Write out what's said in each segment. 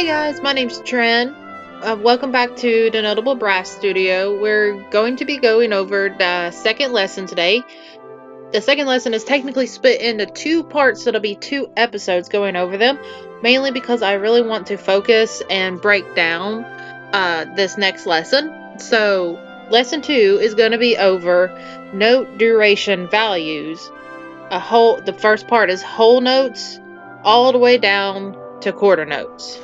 Hey guys, my name's Trin. Welcome back to the Notable Brass Studio. We're going to be going over the second lesson today. The second lesson is technically split into two parts, so it'll be 2 episodes going over them, mainly because I really want to focus and break down this next lesson. So, lesson 2 is going to be over note duration values. The first part is whole notes, all the way down to quarter notes.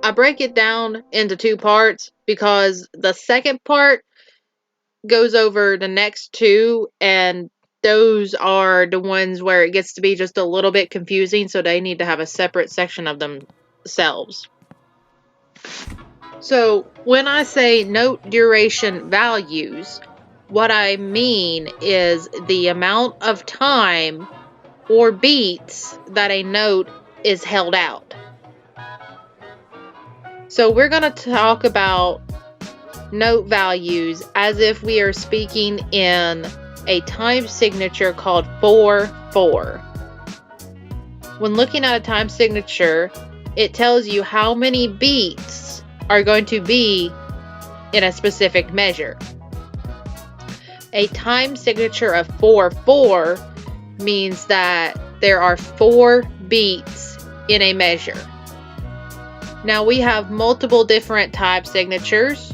I break it down into 2 parts because the second part goes over the next 2, and those are the ones where it gets to be just a little bit confusing, so they need to have a separate section of themselves. So when I say note duration values, what I mean is the amount of time or beats that a note is held out. So we're going to talk about note values as if we are speaking in a time signature called 4/4. When looking at a time signature, it tells you how many beats are going to be in a specific measure. A time signature of 4/4 means that there are 4 beats in a measure. Now we have multiple different time signatures.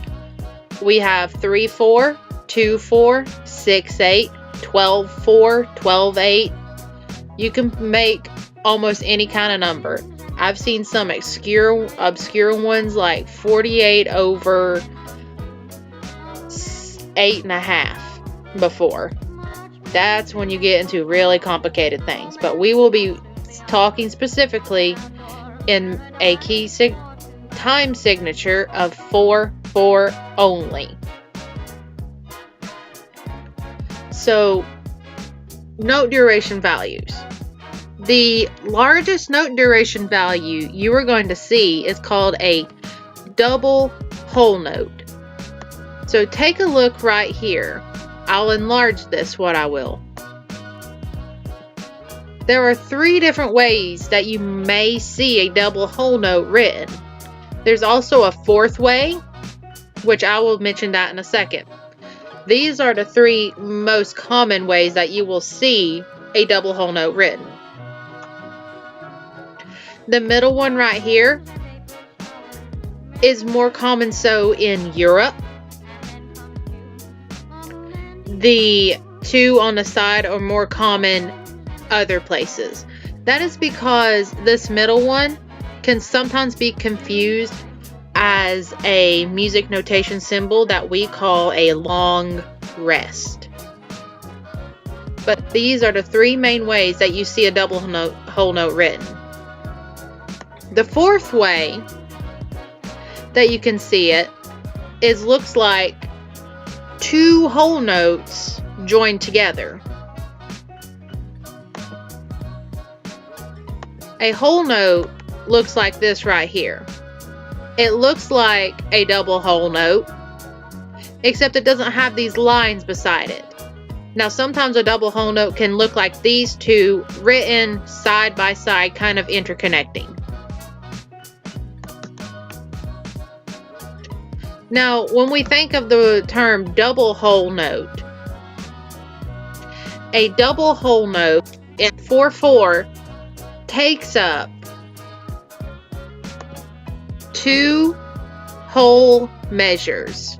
We have 3/4, 2/4, 6/8, 12/4, 12/8. You can make almost any kind of number. I've seen some obscure ones like 48 over 8.5 before. That's when you get into really complicated things. But we will be talking specifically in a key time signature of 4/4 only. So, note duration values. The largest note duration value you are going to see is called a double whole note. So take a look right here. I'll enlarge this what I will. There are 3 different ways that you may see a double whole note written. There's also a 4th way, which I will mention that in a second. These are the 3 most common ways that you will see a double whole note written. The middle one right here is more common so in Europe. The 2 on the side are more common other places. That is because this middle one can sometimes be confused as a music notation symbol that we call a long rest. But these are the 3 main ways that you see a double whole note written. The 4th way that you can see it looks like 2 whole notes joined together. A whole note looks like this right here. It looks like a double whole note, except it doesn't have these lines beside it. Now sometimes a double whole note can look like these 2 written side by side, kind of interconnecting. Now when we think of the term double whole note, a double whole note in 4/4 takes up 2 whole measures.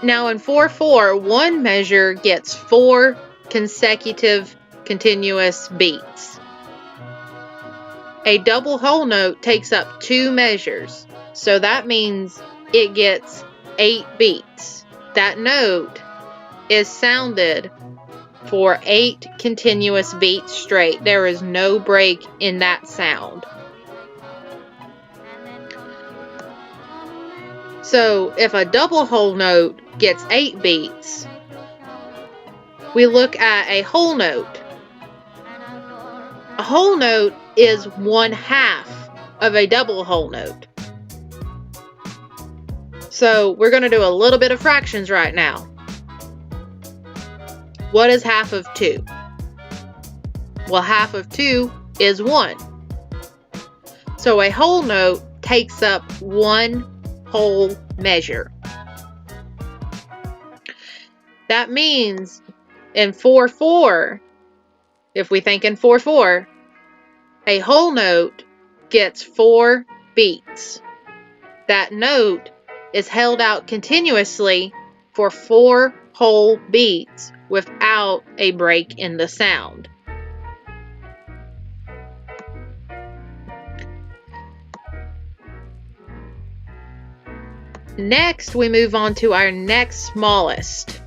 Now in 4/4, one measure gets 4 consecutive continuous beats. A double whole note takes up 2 measures, so that means it gets 8 beats. That note is sounded for 8 continuous beats straight. There is no break in that sound. So if a double whole note gets 8 beats, we look at a whole note. A whole note is 1/2 of a double whole note. So we're going to do a little bit of fractions right now. What is half of 2? Well, half of 2 is 1. So a whole note takes up 1 whole measure. That means in 4/4, if we think in 4/4, a whole note gets 4 beats. That note is held out continuously for 4 whole beats without a break in the sound. Next, we move on to our next smallest.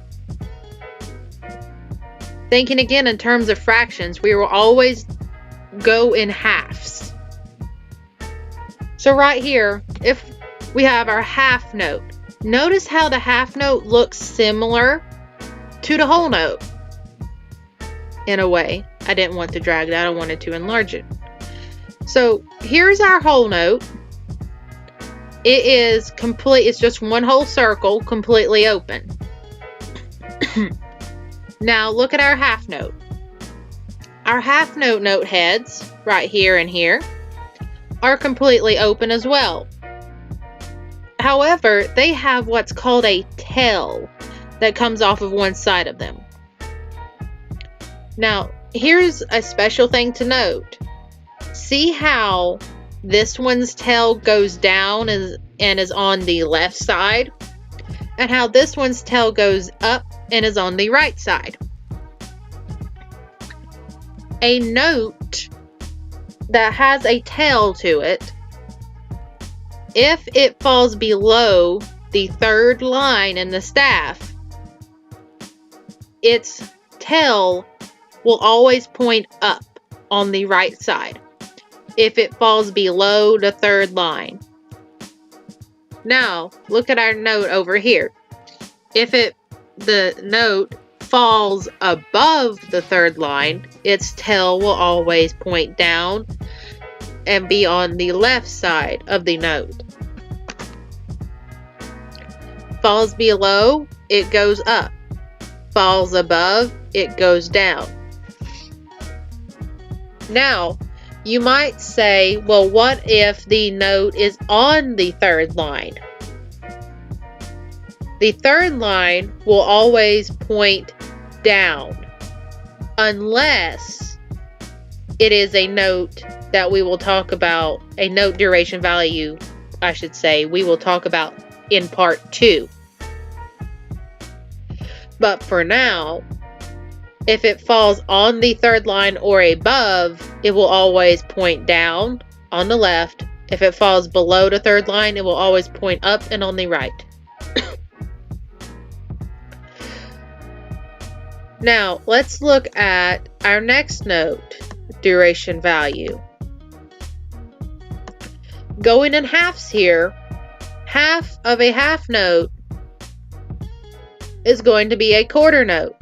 Thinking again in terms of fractions, we will always go in halves. So right here, if we have our half note, notice how the half note looks similar to the whole note. In a way, I didn't want to drag that, I wanted to enlarge it. So here's our whole note. It is complete, it's just one whole circle, completely open. Now look at our half note. Our half note note heads, right here and here, are completely open as well. However, they have what's called a tail that comes off of one side of them. Now, here's a special thing to note. See how this one's tail goes down and is on the left side, and how this one's tail goes up and is on the right side. A note that has a tail to it, if it falls below the 3rd line in the staff, its tail will always point up on the right side if it falls below the 3rd line. Now, look at our note over here. If the note falls above the 3rd line, its tail will always point down and be on the left side of the note. Falls below, it goes up. Falls above, it goes down. Now, you might say, well, what if the note is on the 3rd line? The 3rd line will always point down, unless it is a note that we will talk about, a note duration value, I should say, we will talk about in part 2. But for now, if it falls on the 3rd line or above, it will always point down on the left. If it falls below the 3rd line, it will always point up and on the right. Now, let's look at our next note duration value. Going in halves here, half of a half note is going to be a quarter note.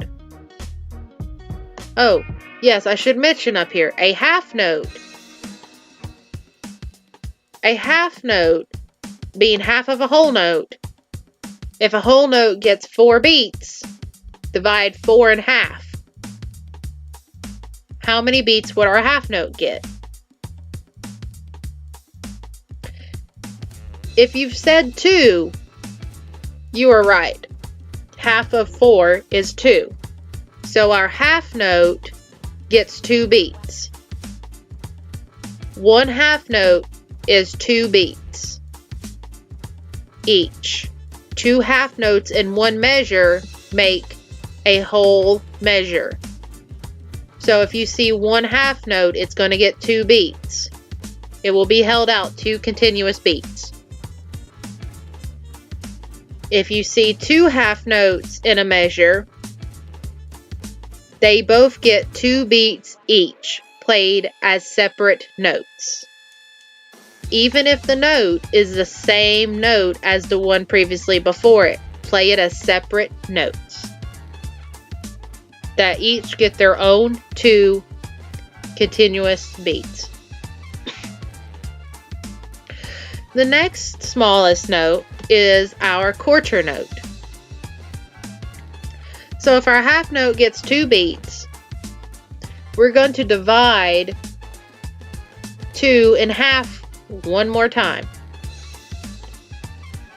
Oh, yes, I should mention up here, a half note. A half note being half of a whole note. If a whole note gets 4 beats, divide 4 in half. How many beats would our half note get? If you've said 2, you are right. Half of 4 is 2. So our half note gets 2 beats. One half note is 2 beats each. 2 half notes in one measure make a whole measure. So if you see one half note, it's going to get 2 beats. It will be held out 2 continuous beats. If you see 2 half notes in a measure, they both get 2 beats each, played as separate notes. Even if the note is the same note as the one previously before it, play it as separate notes that each get their own 2 continuous beats. The next smallest note is our quarter note. So if our half note gets 2 beats, we're going to divide 2 in half one more time.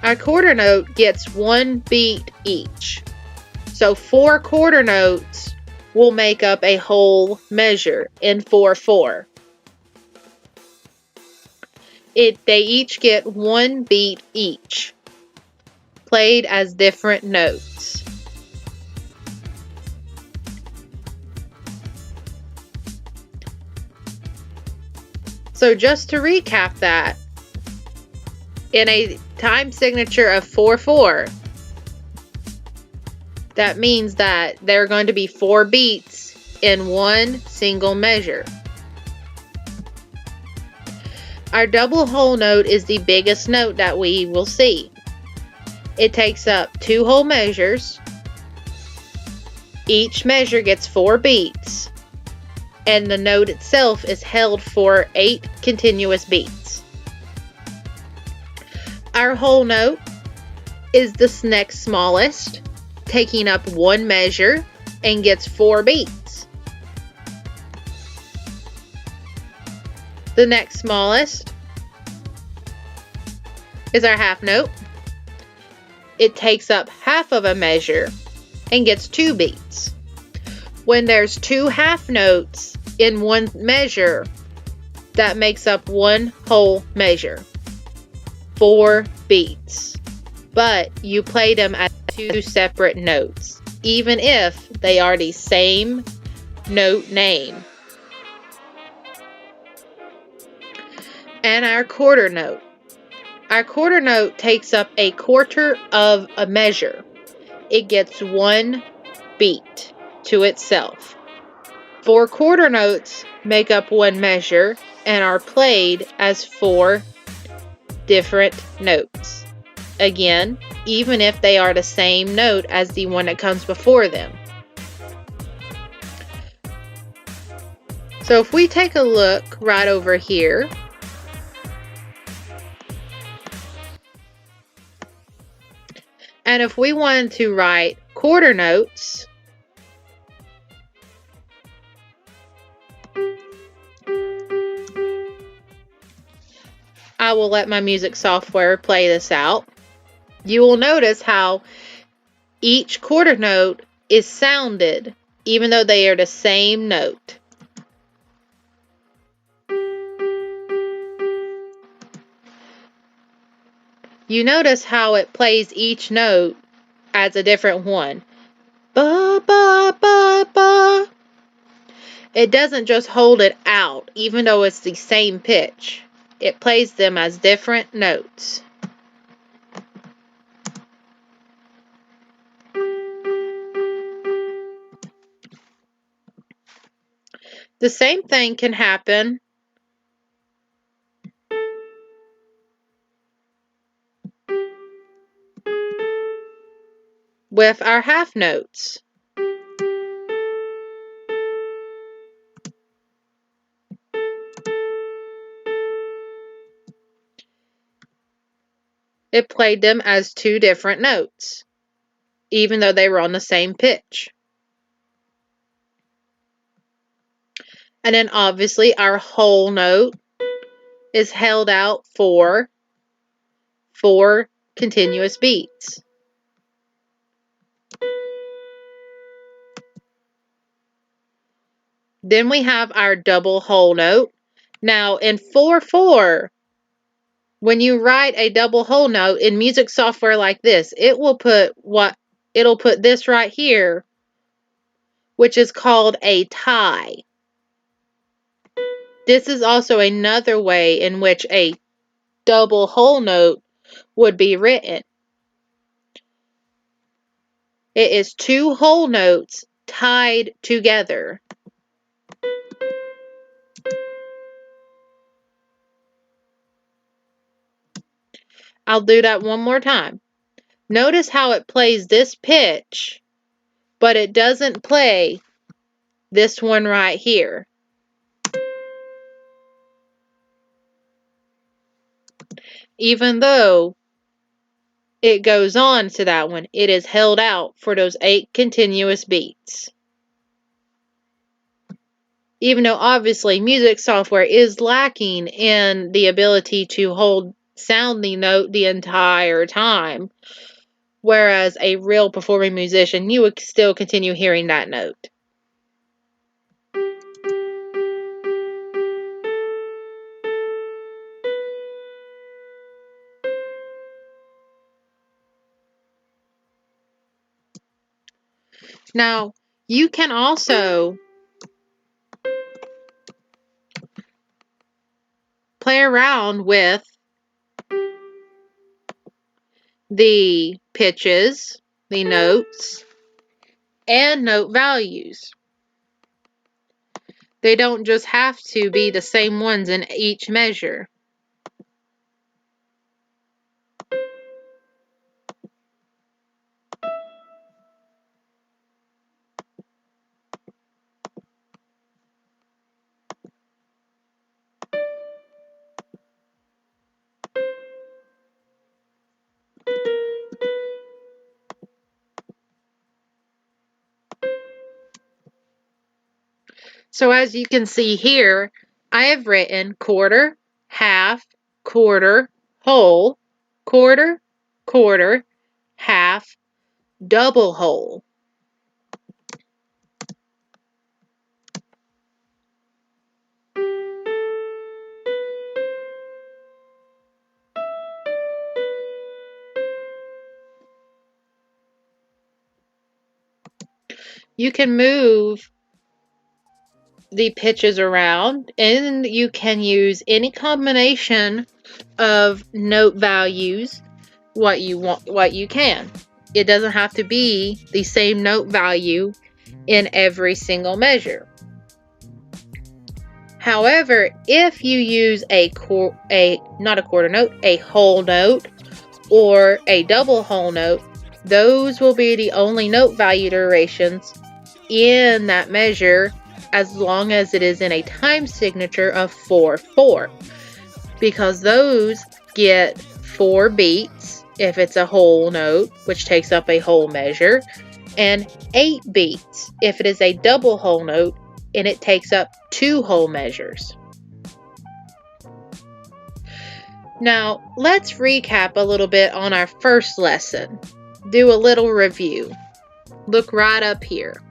Our quarter note gets 1 beat each. So 4 quarter notes will make up a whole measure in 4/4. They each get 1 beat each, played as different notes. So just to recap that, in a time signature of 4/4, that means that there are going to be 4 beats in one single measure. Our double whole note is the biggest note that we will see. It takes up 2 whole measures. Each measure gets 4 beats, and the note itself is held for 8 continuous beats. Our whole note is the next smallest, taking up 1 measure and gets 4 beats. The next smallest is our half note. It takes up half of a measure and gets 2 beats. When there's 2 half notes in one measure, that makes up 1 whole measure. 4 beats. But you play them as 2 separate notes, even if they are the same note name. And our quarter note. Our quarter note takes up a quarter of a measure. It gets 1 beat to itself. 4 quarter notes make up 1 measure and are played as 4 different notes. Again, even if they are the same note as the one that comes before them. So if we take a look right over here, and if we wanted to write quarter notes, I will let my music software play this out. You will notice how each quarter note is sounded, even though they are the same note. You notice how it plays each note as a different one. Ba, ba, ba, ba. It doesn't just hold it out, even though it's the same pitch. It plays them as different notes. The same thing can happen with our half notes. It played them as 2 different notes, even though they were on the same pitch. And then obviously our whole note is held out for 4 continuous beats. Then we have our double whole note. Now in 4/4, when you write a double whole note in music software like this, it'll put this right here, which is called a tie. This is also another way in which a double whole note would be written. It is 2 whole notes tied together. I'll do that one more time. Notice how it plays this pitch, but it doesn't play this one right here. Even though it goes on to that one, it is held out for those 8 continuous beats. even though obviously music software is lacking in the ability to hold sound the note the entire time, whereas a real performing musician, you would still continue hearing that note. Now, you can also play around with the pitches, the notes, and note values. They don't just have to be the same ones in each measure. So as you can see here, I have written quarter, half, quarter, whole, quarter, quarter, half, double whole. You can move the pitches around, and you can use any combination of note values what you can. It doesn't have to be the same note value in every single measure. However, if you use not a quarter note, a whole note or a double whole note, those will be the only note value durations in that measure, as long as it is in a time signature of 4/4, because those get 4 beats if it's a whole note, which takes up a whole measure, and 8 beats if it is a double whole note, and it takes up 2 whole measures. Now, let's recap a little bit on our first lesson. Do a little review. Look right up here.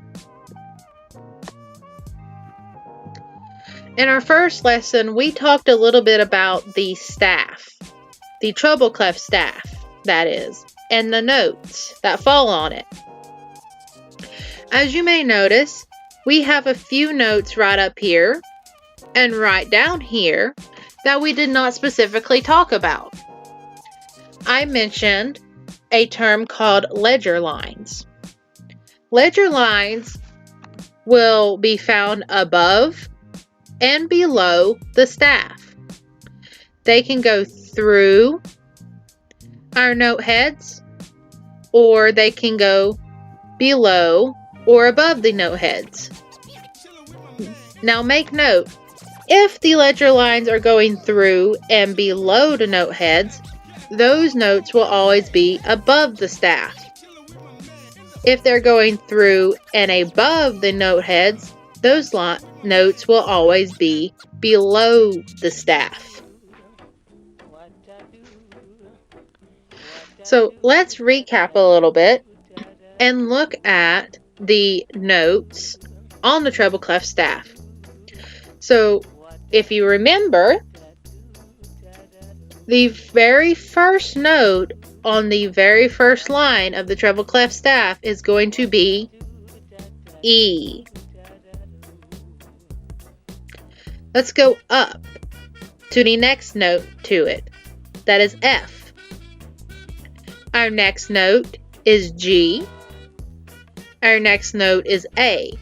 In our first lesson, we talked a little bit about the staff, the treble clef staff, that is, and the notes that fall on it. As you may notice, we have a few notes right up here and right down here that we did not specifically talk about. I mentioned a term called ledger lines. Ledger lines will be found above and below the staff. They can go through our note heads, or they can go below or above the note heads. Now make note, if the ledger lines are going through and below the note heads, those notes will always be above the staff. If they're going through and above the note heads, those notes will always be below the staff. So let's recap a little bit and look at the notes on the treble clef staff. So if you remember, the very first note on the very first line of the treble clef staff is going to be E. Let's go up to the next note to it. That is F. Our next note is G. Our next note is A.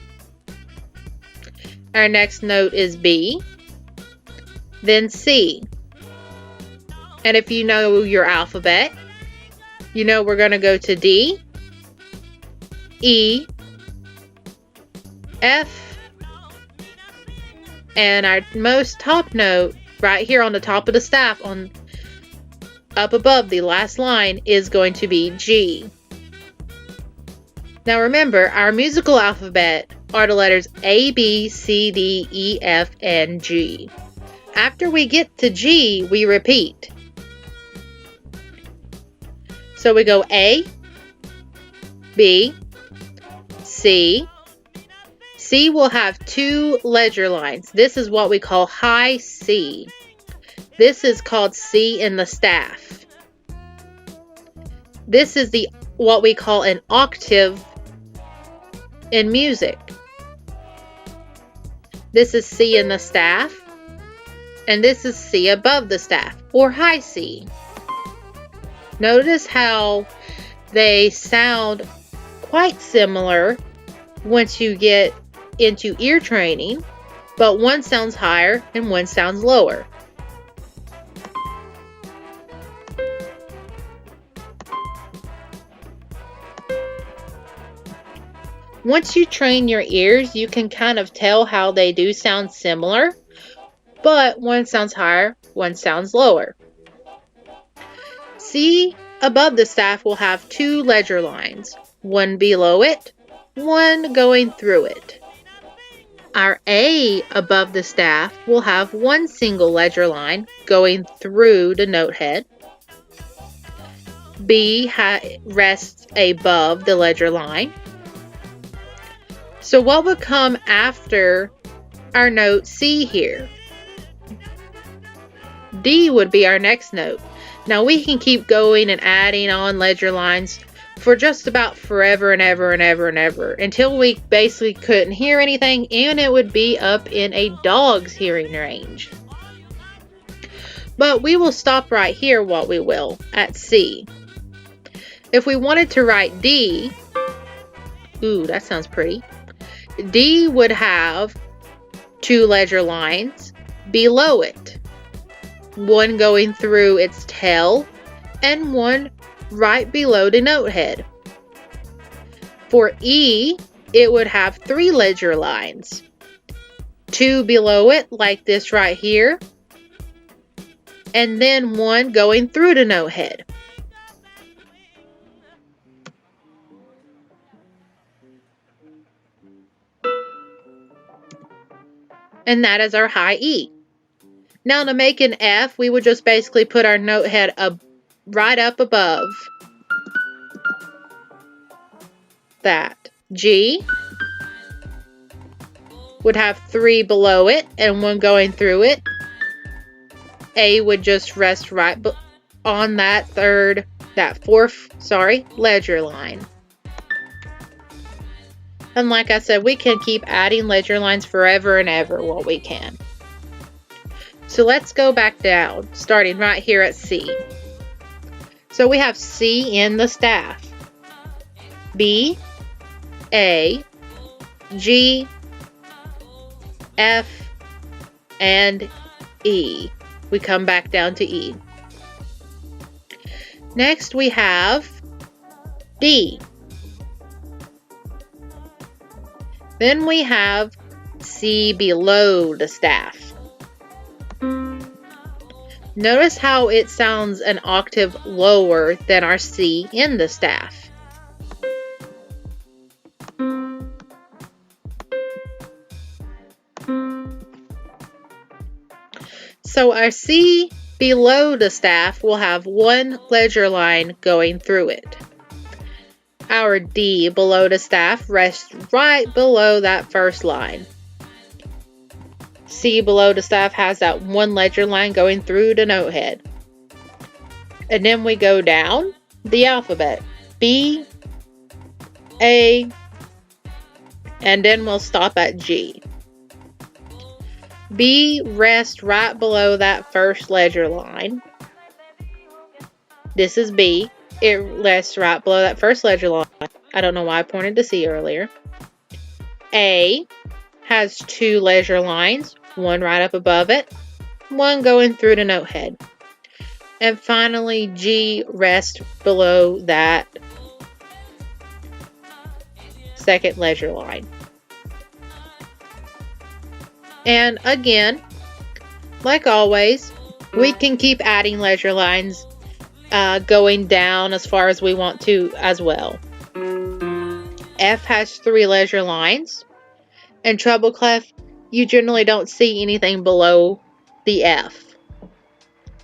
Our next note is B. Then C. And if you know your alphabet, you know we're going to go to D, E, F, and our most top note right here on the top of the staff up above the last line is going to be G. Now remember, our musical alphabet are the letters A, B, C, D, E, F, and G. After we get to G, we repeat. So we go A, B, C. C will have two ledger lines. This is what we call high C. This is called C in the staff. This is what we call an octave in music. This is C in the staff, and this is C above the staff, or high C. Notice how they sound quite similar once you get into ear training, but one sounds higher and one sounds lower. Once you train your ears, you can kind of tell how they do sound similar, but one sounds higher, one sounds lower. C above the staff will have two ledger lines, one below it, one going through it. Our A above the staff will have one single ledger line going through the note head. B rests above the ledger line. So what would come after our note C here? D would be our next note. Now we can keep going and adding on ledger lines for just about forever and ever and ever and ever until we basically couldn't hear anything, and it would be up in a dog's hearing range. But we will stop right here, what we will, at C. If we wanted to write D, ooh, that sounds pretty. D would have two ledger lines below it, one going through its tail and one right below the note head. For E, it would have three ledger lines, two below it like this right here, and then one going through the note head. And that is our high E. Now to make an F, we would just basically put our note head right up above that. G would have three below it and one going through it. A would just rest right on that fourth ledger line. And like I said, we can keep adding ledger lines forever and ever while we can. So let's go back down, starting right here at C. So we have C in the staff. B, A, G, F, and E. We come back down to E. Next we have D. Then we have C below the staff. Notice how it sounds an octave lower than our C in the staff. So our C below the staff will have one ledger line going through it. Our D below the staff rests right below that first line. C below the staff has that one ledger line going through the note head. And then we go down the alphabet. B, A, and then we'll stop at G. B rests right below that first ledger line. This is B. It rests right below that first ledger line. I don't know why I pointed to C earlier. A has two ledger lines, one right up above it, one going through the note head. And finally, G rests below that second ledger line. And again, like always, we can keep adding ledger lines going down as far as we want to as well. F has 3 leisure lines. In treble clef, you generally don't see anything below the F.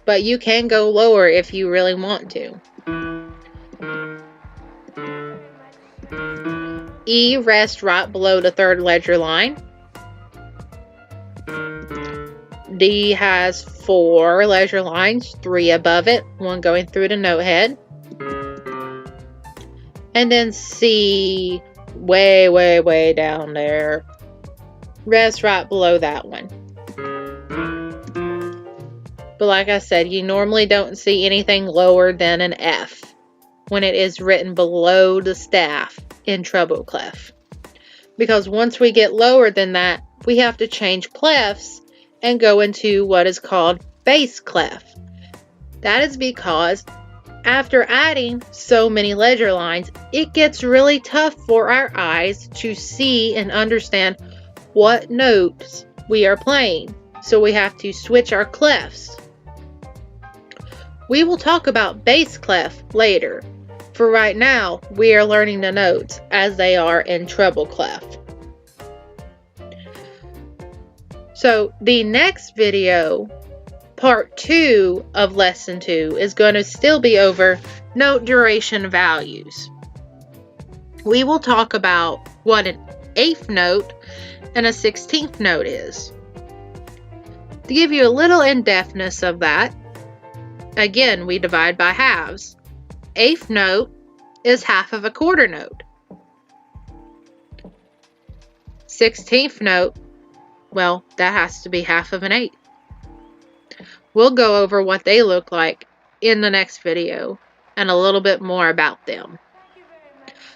But you can go lower if you really want to. E rests right below the 3rd leisure line. D has 4 leisure lines, 3 above it, 1 going through the note head. And then C, way down there, rests right below that one. But like I said, you normally don't see anything lower than an F when it is written below the staff in treble clef. Because once we get lower than that, we have to change clefs and go into what is called bass clef. That is because after adding so many leisure lines, it gets really tough for our eyes to see and understand what notes we are playing. So we have to switch our clefs. We will talk about bass clef later. For right now, we are learning the notes as they are in treble clef. So the next video, part 2 of lesson 2, is going to still be over note duration values. We will talk about what an 8th note and a 16th note is. To give you a little in-depthness of that, again, we divide by halves. 8th note is half of a quarter note. 16th note, well, that has to be half of an 8. We'll go over what they look like in the next video and a little bit more about them.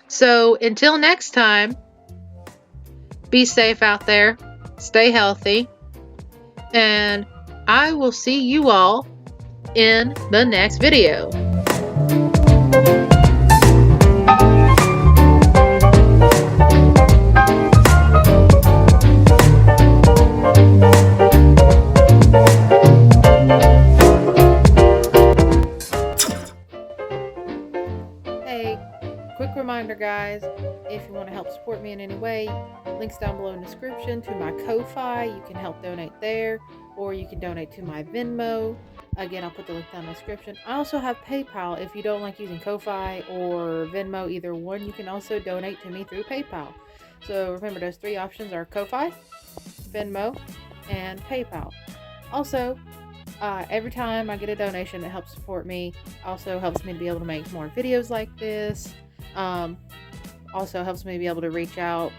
So until next time, be safe out there, stay healthy, and I will see you all in the next video. Hey, quick reminder guys, if you want to help support me in any way, links down below in the description to my Kofi. You can help donate there, or you can donate to my Venmo. Again, I'll put the link down in the description. I also have PayPal. If you don't like using Kofi or Venmo, either one, you can also donate to me through PayPal. So remember, those 3 options are Kofi, Venmo, and PayPal. Also, every time I get a donation, it helps support me. Also helps me to be able to make more videos like this. Also helps me be able to reach out,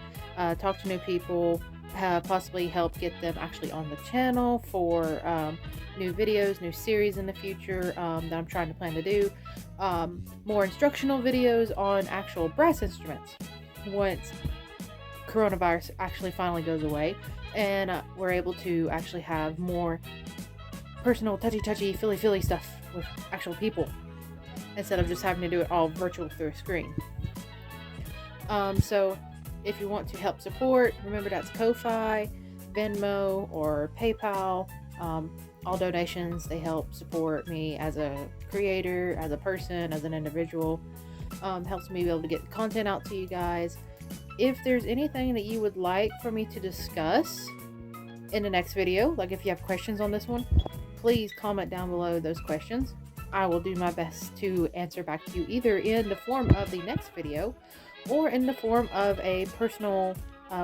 talk to new people, possibly help get them actually on the channel for new videos, new series in the future that I'm trying to plan to do. More instructional videos on actual brass instruments once coronavirus actually finally goes away and we're able to actually have more personal, touchy, feely stuff with actual people instead of just having to do it all virtual through a screen. So if you want to help support, remember that's Kofi, Venmo, or PayPal. All donations, they help support me as a creator, as a person, as an individual. Helps me be able to get content out to you guys. If there's anything that you would like for me to discuss in the next video, like if you have questions on this one, please comment down below those questions. I will do my best to answer back to you either in the form of the next video or in the form of a personal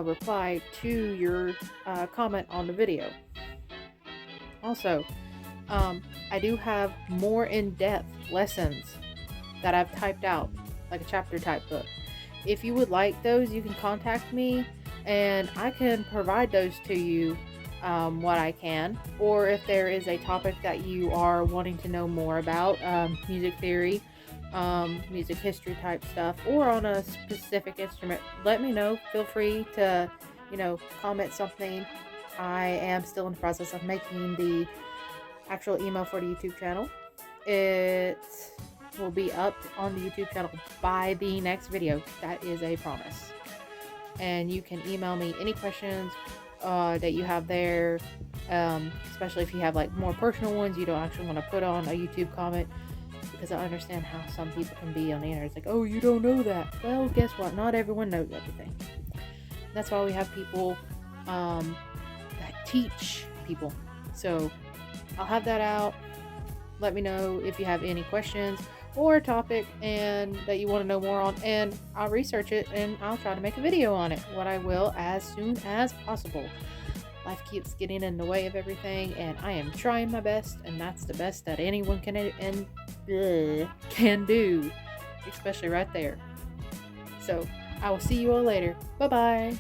reply to your comment on the video. Also, I do have more in-depth lessons that I've typed out, like a chapter type book. If you would like those, you can contact me and I can provide those to you what I can. Or if there is a topic that you are wanting to know more about, music theory, music history type stuff, or on a specific instrument, let me know. Feel free to, comment something. I am still in the process of making the actual email for the YouTube channel. It will be up on the YouTube channel by the next video. That is a promise. And you can email me any questions that you have there, especially if you have like more personal ones you don't actually want to put on a YouTube comment, because I understand how some people can be on the internet. It's like, oh, you don't know that. Well, guess what? Not everyone knows everything. That's why we have people that teach people. So I'll have that out. Let me know if you have any questions or a topic and that you want to know more on, and I'll research it and I'll try to make a video on it. What I will as soon as possible. Life keeps getting in the way of everything, and I am trying my best, and that's the best that anyone can do, especially right there. So I will see you all later. Bye bye.